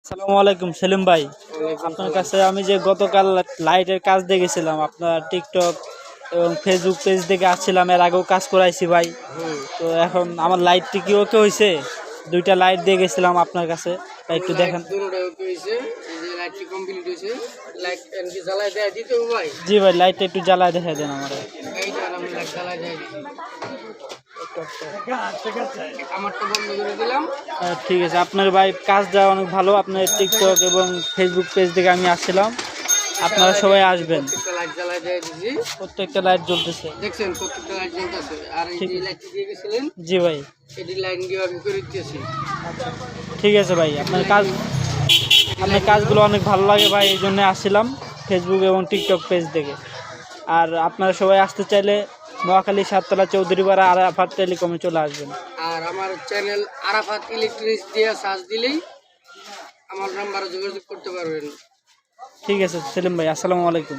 আসসালামু আলাইকুম সেলিম ভাই। আপনার কাছে আমি যে গতকাল লাইটের কাজ দেখেছিলাম, আপনার টিকটক এবং ফেসবুক পেজ থেকে আসছিলাম, এর আগেও কাজ করাইছি ভাই। তো এখন আমার লাইটটি কি ওকে হয়েছে? দুইটা লাইট দিয়ে গেছিলাম আপনার কাছে, তাই একটু দেখেন। জি ভাই, লাইটটা একটু জ্বালায় দেখা দেন আমার। ঠিক আছে, আপনার ভাই কাজটা অনেক ভালো। আপনার টিকটক এবং ফেসবুক পেজ থেকে আমি আসছিলাম, আপনারা সবাই আসবেন। প্রত্যেকটা লাইট জ্বলতেছে, দেখছেন প্রত্যেকটা লাইট জ্বলতেছে। আর এই যে লাইটটি দিয়ে গেছিলেন, জি ভাই। এটি লাইন দিয়ে আমি করে দিতেছি। ঠিক আছে ভাই, আপনার কাজগুলো অনেক ভালো লাগে ভাই, এই জন্য আসছিলাম ফেসবুক এবং টিকটক পেজ থেকে। আর আপনারা সবাই আসতে চাইলে নোয়াখালী সাততলা চৌধুরীপাড়া আরাফাত টেলিকমে চলে আসবেন। আর আমার চ্যানেল আরাফাত ইলেকট্রনিক্স দিয়ে সার্চ দিলেই আমার নাম্বারে যোগাযোগ করতে পারবেন। ঠিক আছে সেলিম ভাই, আসসালামু আলাইকুম।